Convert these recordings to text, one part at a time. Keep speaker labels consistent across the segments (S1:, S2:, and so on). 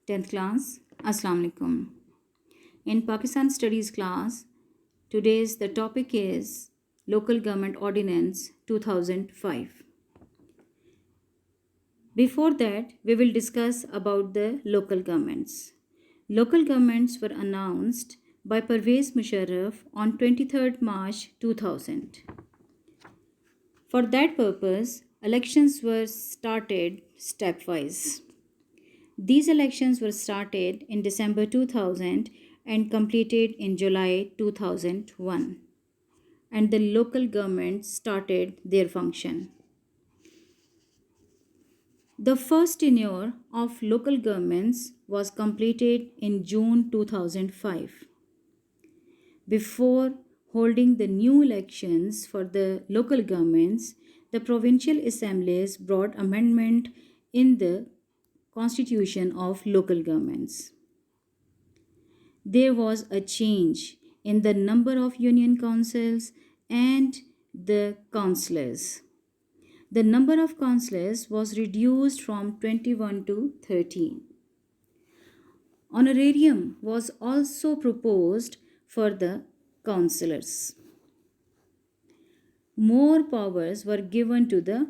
S1: 10th class. Assalamu alaikum. In Pakistan Studies class, today's the topic is Local Government Ordinance 2005. Before that, we will discuss about the local governments. Local governments were announced by Pervaiz Musharraf on 23rd March 2000. For that purpose, elections were started stepwise. These elections were started in December 2000 and completed in July 2001, and the local governments started their function. The first tenure of local governments was completed in June 2005. Before holding the new elections for the local governments, the provincial assemblies brought amendment in the constitution of local governments. There was a change in the number of union councils and the councillors. The number of councillors was reduced from 21 to 13. Honorarium was also proposed for the councillors. More powers were given to the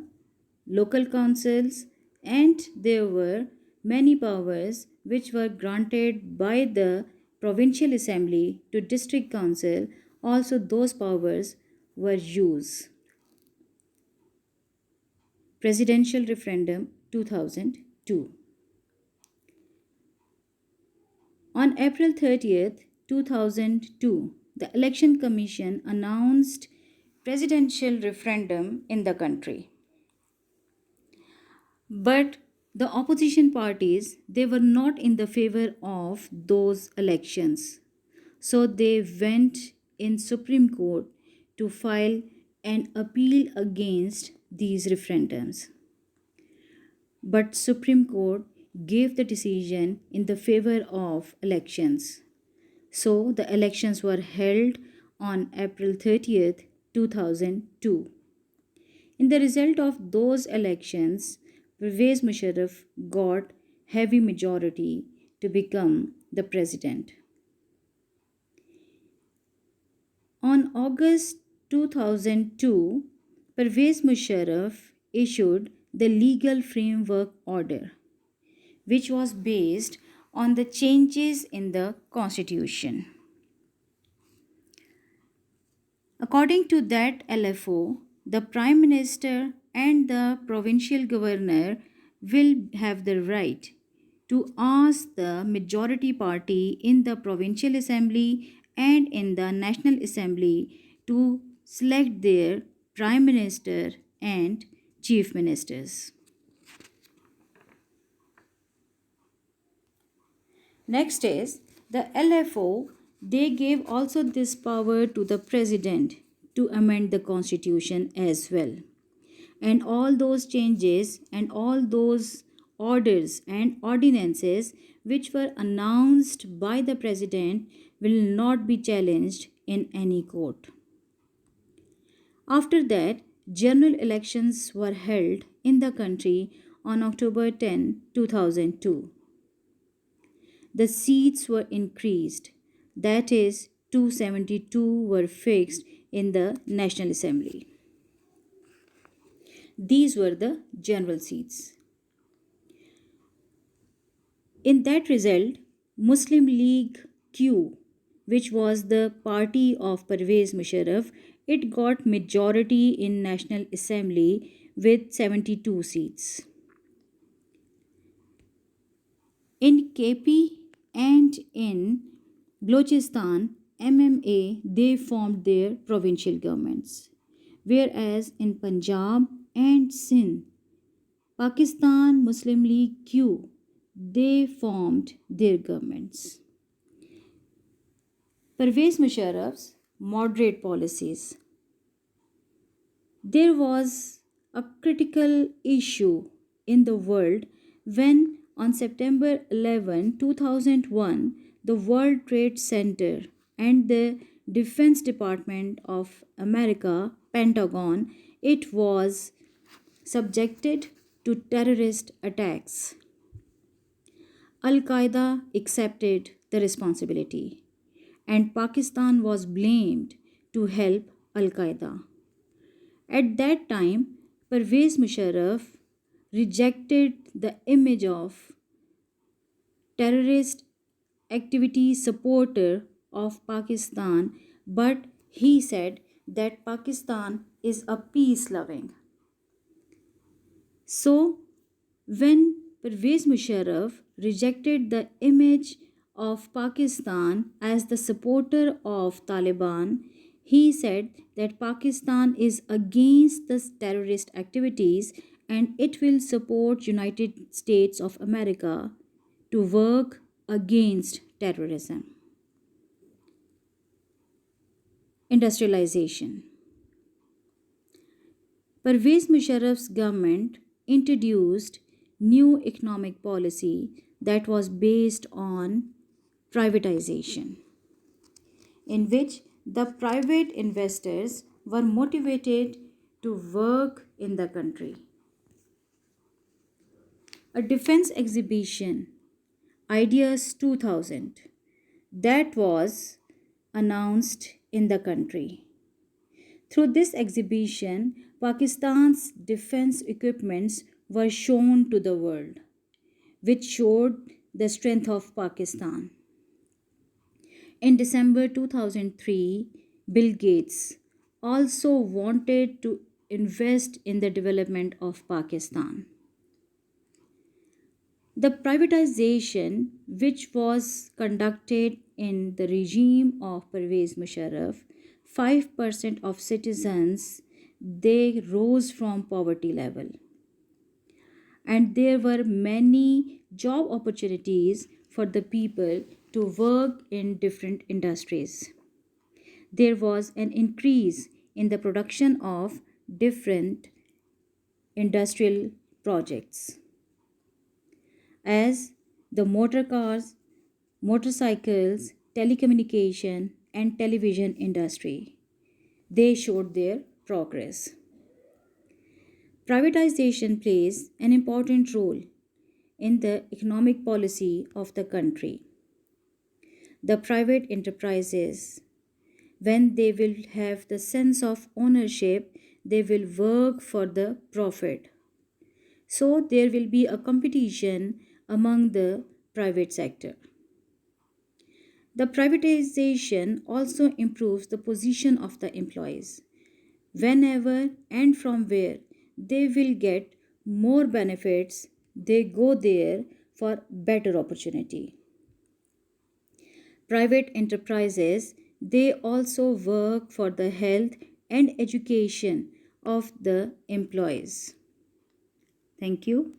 S1: local councils, and there were many powers which were granted by the provincial assembly to district council. Also, those powers were used. Presidential Referendum 2002. On April 30th, 2002, the Election Commission announced presidential referendum in the country. But the opposition parties, they were not in the favor of those elections. So they went in Supreme Court to file an appeal against these referendums. But Supreme Court gave the decision in the favor of elections. So the elections were held on April 30th, 2002. In the result of those elections, Pervaiz Musharraf got heavy majority to become the president. On August 2002, Pervaiz Musharraf issued the Legal Framework Order, which was based on the changes in the Constitution. According to that LFO, the Prime Minister and the Provincial Governor will have the right to ask the majority party in the Provincial Assembly and in the National Assembly to select their Prime Minister and Chief Ministers. Next is the LFO. They gave also this power to the President to amend the Constitution as well. And all those changes and all those orders and ordinances which were announced by the President will not be challenged in any court. After that, general elections were held in the country on October 10, 2002. The seats were increased, that is, 272 were fixed in the National Assembly. These were the general seats. In that result, Muslim League Q, which was the party of Pervaiz Musharraf, it got majority in National Assembly with 72 seats. In KP and in Balochistan, MMA, they formed their provincial governments, whereas in Punjab and Sindh, Pakistan Muslim League Q, they formed their governments. Pervaiz Musharraf's moderate policies. There was a critical issue in the world when on September 11, 2001, the World Trade Center and the Defense Department of America, Pentagon, it was subjected to terrorist attacks. Al Qaeda accepted the responsibility, and Pakistan was blamed to help Al Qaeda. At that time, Pervaiz Musharraf rejected the image of terrorist activity supporter of Pakistan, but he said that Pakistan is a peace loving. So, when Pervez Musharraf rejected the image of Pakistan as the supporter of Taliban, he said that Pakistan is against the terrorist activities and it will support United States of America to work against terrorism. Industrialization. Pervez Musharraf's government introduced new economic policy that was based on privatization, in which the private investors were motivated to work in the country. A defense exhibition, Ideas 2000, that was announced in the country. Through this exhibition, Pakistan's defense equipments were shown to the world, which showed the strength of Pakistan. In December 2003, Bill Gates also wanted to invest in the development of Pakistan. The privatization, which was conducted in the regime of Pervez Musharraf, 5% of citizens they rose from poverty level, and there were many job opportunities for the people to work in different industries. There was an increase in the production of different industrial projects as the motor cars, motorcycles, telecommunication, and television industry. They showed their progress. Privatization plays an important role in the economic policy of the country. The private enterprises, when they will have the sense of ownership, they will work for the profit. So there will be a competition among the private sector. The privatization also improves the position of the employees. Whenever and from where they will get more benefits, they go there for better opportunity. Private enterprises they also work for the health and education of the employees. Thank you.